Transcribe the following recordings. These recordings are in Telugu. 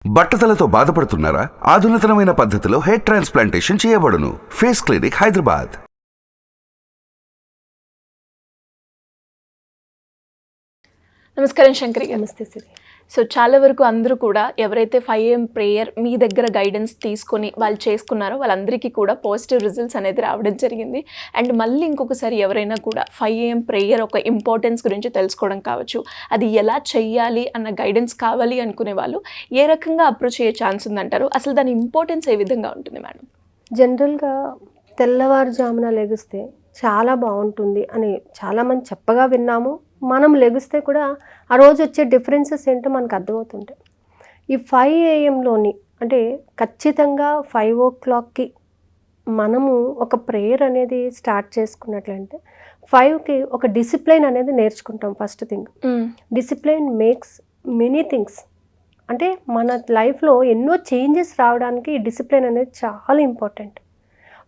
బట్టతలతో బాధపడుతున్నారా? ఆధునితనమైన పద్ధతిలో హెయిర్ ట్రాన్స్ప్లాంటేషన్ చేయబడును. Face clinic, Hyderabad. నమస్కారం శంకరి. నమస్తే సిరి. సో చాలా వరకు అందరూ కూడా ఎవరైతే 5 AM ప్రేయర్ మీ దగ్గర గైడెన్స్ తీసుకొని వాళ్ళు చేసుకున్నారో వాళ్ళందరికీ కూడా పాజిటివ్ రిజల్ట్స్ అనేది రావడం జరిగింది. అండ్ మళ్ళీ ఇంకొకసారి ఎవరైనా కూడా 5 AM ప్రేయర్ ఒక ఇంపార్టెన్స్ గురించి తెలుసుకోవడం కావచ్చు, అది ఎలా చెయ్యాలి అన్న గైడెన్స్ కావాలి అనుకునే వాళ్ళు ఏ రకంగా అప్రోచ్ అయ్యే ఛాన్స్ ఉందంటారు? అసలు దాని ఇంపార్టెన్స్ ఏ విధంగా ఉంటుంది మేడం? జనరల్గా తెల్లవారుజామున లెగిస్తే చాలా బాగుంటుంది అని చాలామంది చెప్పగా విన్నాము. మనం లెగిస్తే కూడా ఆ రోజు వచ్చే డిఫరెన్సెస్ ఏంటో మనకు అర్థమవుతుంటాయి. ఈ 5 AM అంటే ఖచ్చితంగా 5 o'clockకి మనము ఒక ప్రేయర్ అనేది స్టార్ట్ చేసుకున్నట్లంటే 5కి ఒక డిసిప్లైన్ అనేది నేర్చుకుంటాం. First thing, discipline makes many things. అంటే మన లైఫ్లో ఎన్నో చేంజెస్ రావడానికి ఈ డిసిప్లైన్ అనేది చాలా ఇంపార్టెంట్.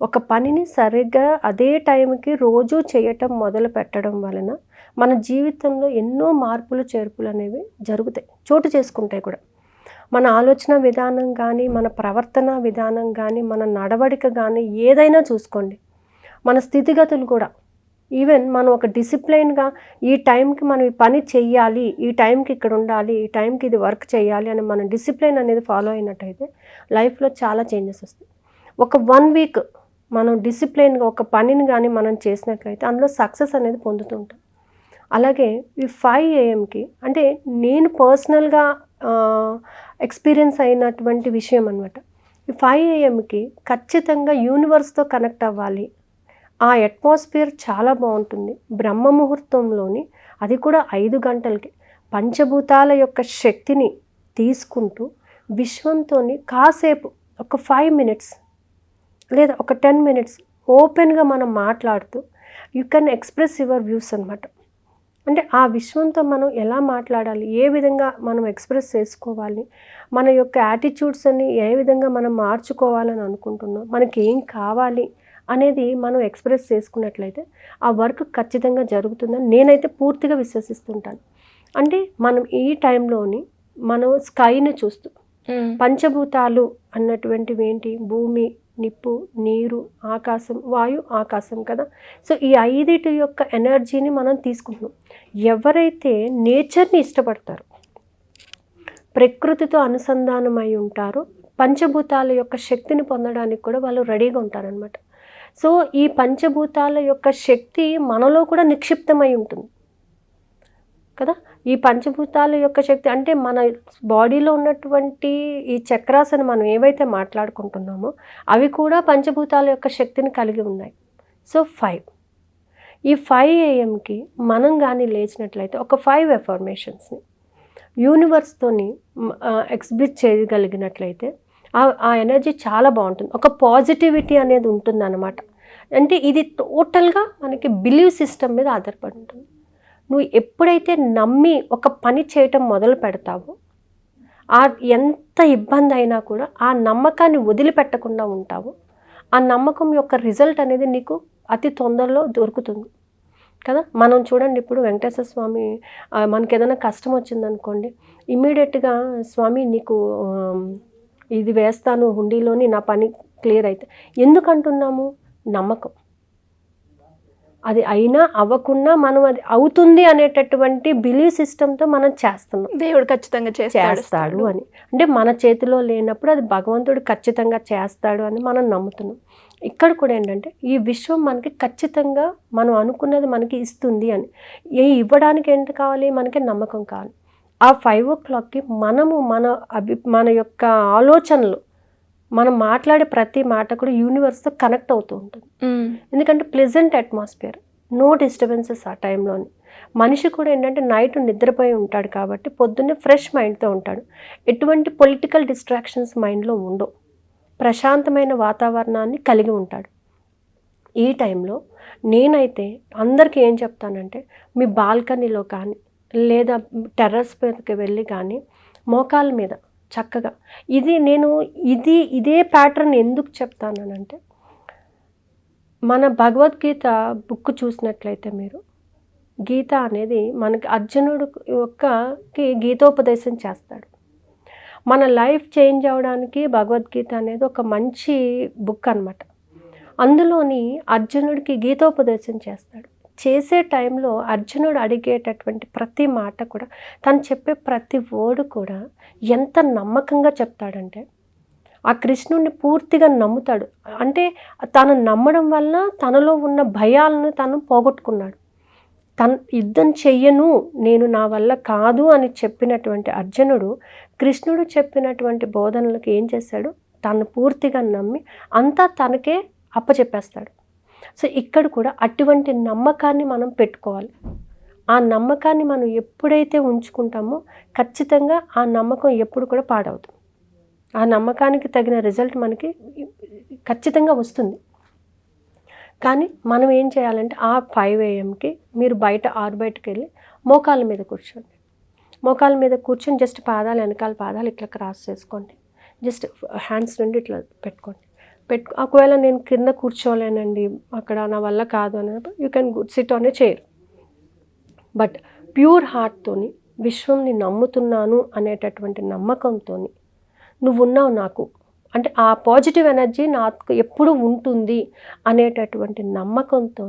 ఒక పనిని సరిగ్గా అదే టైంకి రోజు చేయటం మొదలు పెట్టడం వలన మన జీవితంలో ఎన్నో మార్పులు చేర్పులు అనేవి జరుగుతాయి, చోటు చేసుకుంటాయి కూడా. మన ఆలోచన విధానం కానీ, మన ప్రవర్తన విధానం కానీ, మన నడవడిక కానీ ఏదైనా చూసుకోండి, మన స్థితిగతులు కూడా. ఈవెన్ మనం ఒక డిసిప్లైన్గా ఈ టైంకి మనం ఈ పని చెయ్యాలి, ఈ టైంకి ఇక్కడ ఉండాలి, ఈ టైంకి ఇది వర్క్ చేయాలి అని మనం డిసిప్లైన్ అనేది ఫాలో అయినట్టయితే లైఫ్లో చాలా చేంజెస్ వస్తాయి. ఒక 1 week మనం డిసిప్లైన్గా ఒక పనిని కానీ మనం చేసినట్లయితే అందులో సక్సెస్ అనేది పొందుతూ ఉంటాం. అలాగే ఈ 5 AMకి అంటే నేను పర్సనల్గా ఎక్స్పీరియన్స్ అయినటువంటి విషయం అనమాట. ఈ 5 AMకి ఖచ్చితంగా యూనివర్స్తో కనెక్ట్ అవ్వాలి. ఆ అట్మాస్ఫియర్ చాలా బాగుంటుంది. బ్రహ్మ ముహూర్తంలోని, అది కూడా 5 గంటలకి పంచభూతాల యొక్క శక్తిని తీసుకుంటూ విశ్వంతో కాసేపు ఒక 5 minutes లేదా ఒక 10 minutes ఓపెన్గా మనం మాట్లాడుతూ you can express your views అనమాట. అంటే ఆ విశ్వంతో మనం ఎలా మాట్లాడాలి, ఏ విధంగా మనం ఎక్స్ప్రెస్ చేసుకోవాలి, మన యొక్క యాటిట్యూడ్స్ అన్ని ఏ విధంగా మనం మార్చుకోవాలని అనుకుంటున్నాం, మనకి ఏం కావాలి అనేది మనం ఎక్స్ప్రెస్ చేసుకున్నట్లయితే ఆ వర్క్ ఖచ్చితంగా జరుగుతుందని నేనైతే పూర్తిగా విశ్వసిస్తుంటాను. అంటే మనం ఈ టైంలోని మనం స్కైని చూస్తూ, పంచభూతాలు అన్నటువంటివి ఏంటి, భూమి, నిప్పు, నీరు, ఆకాశం, వాయు, ఆకాశం కదా. సో ఈ 5 యొక్క ఎనర్జీని మనం తీసుకుంటున్నాం. ఎవరైతే నేచర్ని ఇష్టపడతారో, ప్రకృతితో అనుసంధానమై ఉంటారో, పంచభూతాల యొక్క శక్తిని పొందడానికి కూడా వాళ్ళు రెడీగా ఉంటారనమాట. సో ఈ పంచభూతాల యొక్క శక్తి మనలో కూడా నిక్షిప్తమై ఉంటుంది కదా. ఈ పంచభూతాల యొక్క శక్తి అంటే మన బాడీలో ఉన్నటువంటి ఈ చక్రాస్ అని మనం ఏవైతే మాట్లాడుకుంటున్నామో అవి కూడా పంచభూతాల యొక్క శక్తిని కలిగి ఉన్నాయి. సో 5 ఈ 5 AMకి మనం కానీ లేచినట్లయితే ఒక 5 affirmations యూనివర్స్తోని ఎగ్జిబిట్ చేయగలిగినట్లయితే ఆ ఎనర్జీ చాలా బాగుంటుంది. ఒక పాజిటివిటీ అనేది ఉంటుంది అన్నమాట. అంటే ఇది టోటల్గా మనకి బిలీవ్ సిస్టమ్ మీద ఆధారపడి ఉంటుంది. నువ్వు ఎప్పుడైతే నమ్మి ఒక పని చేయటం మొదలు పెడతావో, ఆ ఎంత ఇబ్బంది అయినా కూడా ఆ నమ్మకాన్ని వదిలిపెట్టకుండా ఉంటావో, ఆ నమ్మకం యొక్క రిజల్ట్ అనేది నీకు అతి తొందరలో దొరుకుతుంది కదా. మనం చూడండి, ఇప్పుడు వెంకటేశ్వర స్వామి మనకి ఏదైనా కష్టం వచ్చిందనుకోండి, ఇమ్మీడియట్గా స్వామి నీకు ఇది వేస్తాను హుండీలోని, నా పని క్లియర్ అయితే. ఎందుకంటున్నాము? నమ్మకం. అది అయినా అవ్వకుండా మనం అది అవుతుంది అనేటటువంటి బిలీవ్ సిస్టమ్తో మనం చేస్తున్నాం. దేవుడు ఖచ్చితంగా చేస్తాడు అని, అంటే మన చేతిలో లేనప్పుడు అది భగవంతుడు ఖచ్చితంగా చేస్తాడు అని మనం నమ్ముతున్నాం. ఇక్కడ కూడా ఏంటంటే ఈ విశ్వం మనకి ఖచ్చితంగా మనం అనుకున్నది మనకి ఇస్తుంది అని. ఇవ్వడానికి ఏంటి కావాలి? మనకి నమ్మకం కావాలి. ఆ 5 o'clockకి మనము మన యొక్క ఆలోచనలు, మనం మాట్లాడే ప్రతి మాట కూడా యూనివర్స్తో కనెక్ట్ అవుతూ ఉంటుంది. ఎందుకంటే ప్లెజెంట్ అట్మాస్ఫియర్, నో డిస్టర్బెన్సెస్ ఆ టైంలోని. మనిషి కూడా ఏంటంటే నైట్ నిద్రపోయి ఉంటాడు కాబట్టి పొద్దున్నే ఫ్రెష్ మైండ్తో ఉంటాడు. ఎటువంటి పొలిటికల్ డిస్ట్రాక్షన్స్ మైండ్లో ఉండవు. ప్రశాంతమైన వాతావరణాన్ని కలిగి ఉంటాడు. ఈ టైంలో నేనైతే అందరికీ ఏం చెప్తానంటే, మీ బాల్కనీలో కానీ లేదా టెర్రస్ మీదకి వెళ్ళి కానీ మోకాళ్ళ మీద చక్కగా ఇదే ప్యాటర్న్ ఎందుకు చెప్తానంటే, మన భగవద్గీత బుక్ చూసినట్లయితే మీరు, గీత అనేది మనకి అర్జునుడు గీతోపదేశం చేస్తాడు. మన లైఫ్ చేంజ్ అవ్వడానికి భగవద్గీత అనేది ఒక మంచి బుక్ అన్నమాట. అందులోని అర్జునుడికి గీతోపదేశం చేస్తాడు. చేసే టైంలో అర్జునుడు అడిగేటటువంటి ప్రతి మాట కూడా, తను చెప్పే ప్రతి వర్డ్ కూడా ఎంత నమ్మకంగా చెప్తాడంటే ఆ కృష్ణుడిని పూర్తిగా నమ్ముతాడు. అంటే తను నమ్మడం వల్ల తనలో ఉన్న భయాలను తను పోగొట్టుకున్నాడు. తను యుద్ధం చెయ్యను, నేను నా వల్ల కాదు అని చెప్పినటువంటి అర్జునుడు కృష్ణుడు చెప్పినటువంటి బోధనలకు ఏం చేశాడు, తను పూర్తిగా నమ్మి అంతా తనకే అప్పచెప్పేస్తాడు. సో ఇక్కడ కూడా అటువంటి నమ్మకాన్ని మనం పెట్టుకోవాలి. ఆ నమ్మకాన్ని మనం ఎప్పుడైతే ఉంచుకుంటామో ఖచ్చితంగా ఆ నమ్మకం ఎప్పుడు కూడా పాడవుతుంది. ఆ నమ్మకానికి తగిన రిజల్ట్ మనకి ఖచ్చితంగా వస్తుంది. కానీ మనం ఏం చేయాలంటే ఆ 5 AM మీరు బయటకు వెళ్ళి మోకాళ్ళ మీద కూర్చోండి. మోకాళ్ళ మీద కూర్చొని జస్ట్ పాదాలు, వెనకాల పాదాలు ఇట్లా క్రాస్ చేసుకోండి. జస్ట్ హ్యాండ్స్ నుండి ఇట్లా పెట్టుకోండి. ఒకవేళ నేను కింద కూర్చోలేనండి, అక్కడ నా వల్ల కాదు అన్నప్పుడు you can sit on a chair. But pure హార్ట్తోని విశ్వంని నమ్ముతున్నాను అనేటటువంటి నమ్మకంతో నువ్వున్నావు నాకు, అంటే ఆ పాజిటివ్ ఎనర్జీ నాకు ఎప్పుడు ఉంటుంది అనేటటువంటి నమ్మకంతో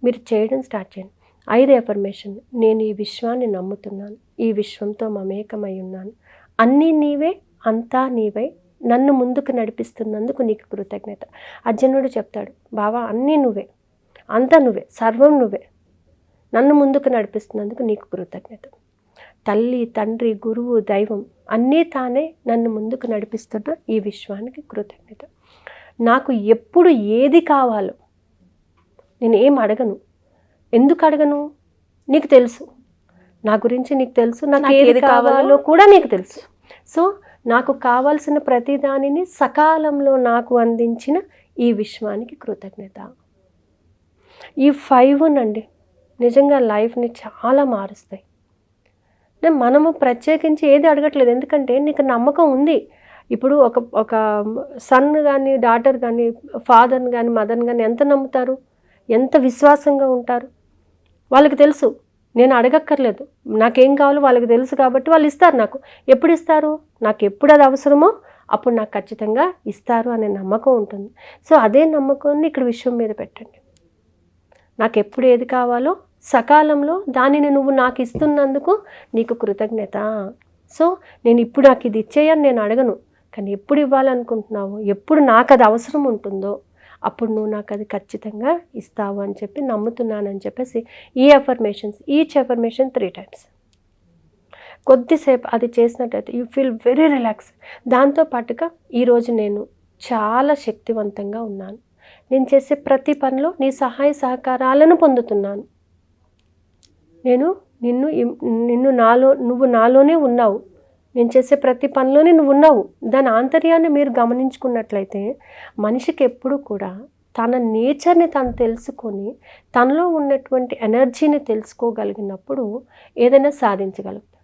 మీరు చేయడం స్టార్ట్ చేయండి. 5 ఎఫర్మేషన్. నేను ఈ విశ్వాన్ని నమ్ముతున్నాను, ఈ విశ్వంతో మమేకమై ఉన్నాను, అన్నీ నీవే, అంతా నీవే, నన్ను ముందుకు నడిపిస్తున్నందుకు నీకు కృతజ్ఞత. అర్జునుడు చెప్తాడు, బావా అన్నీ నువ్వే, అంతా నువ్వే, సర్వం నువ్వే, నన్ను ముందుకు నడిపిస్తున్నందుకు నీకు కృతజ్ఞత. తల్లి, తండ్రి, గురువు, దైవం అన్నీ తానే నన్ను ముందుకు నడిపిస్తున్న ఈ విశ్వానికి కృతజ్ఞత. నాకు ఎప్పుడు ఏది కావాలో నేను ఏం అడగను. ఎందుకు అడగను? నీకు తెలుసు, నా గురించి నీకు తెలుసు, నాకు ఏది కావాలో కూడా నీకు తెలుసు. సో నాకు కావాల్సిన ప్రతి దానిని సకాలంలో నాకు అందించిన ఈ విశ్వానికి కృతజ్ఞత. ఈ 5 నండి నిజంగా లైఫ్ని చాలా మారుస్తాయి. మనము ప్రత్యేకించి ఏది అడగట్లేదు, ఎందుకంటే నీకు నమ్మకం ఉంది. ఇప్పుడు ఒక సన్ కానీ, డాటర్ కానీ, ఫాదర్ని కానీ, మదర్ని కానీ ఎంత నమ్ముతారు, ఎంత విశ్వాసంగా ఉంటారు. వాళ్ళకి తెలుసు, నేను అడగక్కర్లేదు, నాకేం కావాలో వాళ్ళకి తెలుసు కాబట్టి వాళ్ళు ఇస్తారు. నాకు ఎప్పుడు ఇస్తారు, నాకు ఎప్పుడు అది అవసరమో అప్పుడు నాకు ఖచ్చితంగా ఇస్తారు అనే నమ్మకం ఉంటుంది. సో అదే నమ్మకాన్ని ఇక్కడ విశ్వం మీద పెట్టండి. నాకు ఎప్పుడు ఏది కావాలో సకాలంలో దానిని నువ్వు నాకు ఇస్తున్నందుకు నీకు కృతజ్ఞత. సో నేను ఇప్పుడు నాకు ఇది ఇచ్చేయని నేను అడగను, కానీ ఎప్పుడు ఇవ్వాలనుకుంటున్నావు, ఎప్పుడు నాకు అది అవసరం ఉంటుందో అప్పుడు నువ్వు నాకు అది ఖచ్చితంగా ఇస్తావు అని చెప్పి నమ్ముతున్నానని చెప్పేసి ఈ ఎఫర్మేషన్స్, ఈచ్ ఎఫర్మేషన్ 3 times కొద్దిసేపు అది చేసినట్టయితే యూ ఫీల్ వెరీ రిలాక్స్. దాంతోపాటుగా ఈరోజు నేను చాలా శక్తివంతంగా ఉన్నాను, నేను చేసే ప్రతి పనిలో నీ సహాయ సహకారాలను పొందుతున్నాను, నువ్వు నాలోనే ఉన్నావు, నేను చేసే ప్రతి పనిలోనే నువ్వు ఉన్నావు. దాని ఆంతర్యాన్ని మీరు గమనించుకున్నట్లయితే మనిషికి ఎప్పుడు కూడా తన నేచర్ని తను తెలుసుకొని తనలో ఉన్నటువంటి ఎనర్జీని తెలుసుకోగలిగినప్పుడు ఏదైనా సాధించగలుగుతాడు.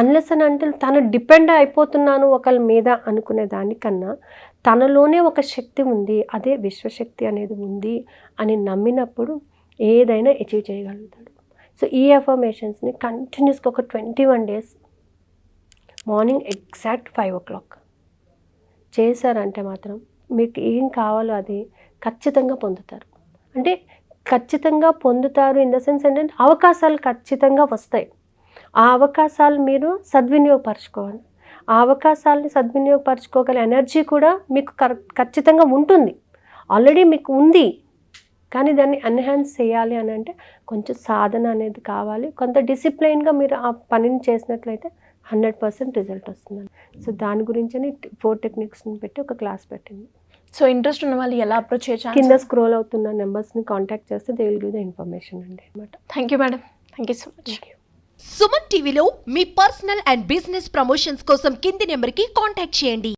అన్లెస్ అండ్ అంటిల్ తను డిపెండ్ అయిపోతున్నాను ఒకళ్ళ మీద అనుకునే దానికన్నా తనలోనే ఒక శక్తి ఉంది, అదే విశ్వశక్తి అనేది ఉంది అని నమ్మినప్పుడు ఏదైనా అచీవ్ చేయగలుగుతాడు. సో ఈ ఎఫర్మేషన్స్ని కంటిన్యూస్గా ఒక 21 days మార్నింగ్ ఎగ్జాక్ట్ 5 o'clock చేశారంటే మాత్రం మీకు ఏం కావాలో అది ఖచ్చితంగా పొందుతారు. అంటే ఖచ్చితంగా పొందుతారు ఇన్ ద సెన్స్ ఏంటంటే అవకాశాలు ఖచ్చితంగా వస్తాయి. ఆ అవకాశాలు మీరు సద్వినియోగపరచుకోవాలి. ఆ అవకాశాలని సద్వినియోగపరచుకోగల ఎనర్జీ కూడా మీకు ఖచ్చితంగా ఉంటుంది, ఆల్రెడీ మీకు ఉంది. కానీ దాన్ని ఎన్హాన్స్ చేయాలి అని అంటే కొంచెం సాధన అనేది కావాలి. కొంత డిసిప్లైన్గా మీరు ఆ పనిని చేసినట్లయితే 100% రిజల్ట్ వస్తుందండి. సో దాని గురించి 4 టెక్నిక్స్ని పెట్టి ఒక క్లాస్ పెట్టింది. సో ఇంట్రెస్ట్ ఉన్న వాళ్ళు ఎలా అప్రోచ్ చేయొచ్చు? కింద స్క్రోల్ అవుతున్న నెంబర్స్ని కాంటాక్ట్ చేస్తే they will give the information అండి అనమాట. Thank you madam, thank you so much. Suman టీవీలో మీ పర్సనల్ అండ్ బిజినెస్ ప్రమోషన్స్ కోసం కింది నెంబర్కి కాంటాక్ట్ చేయండి.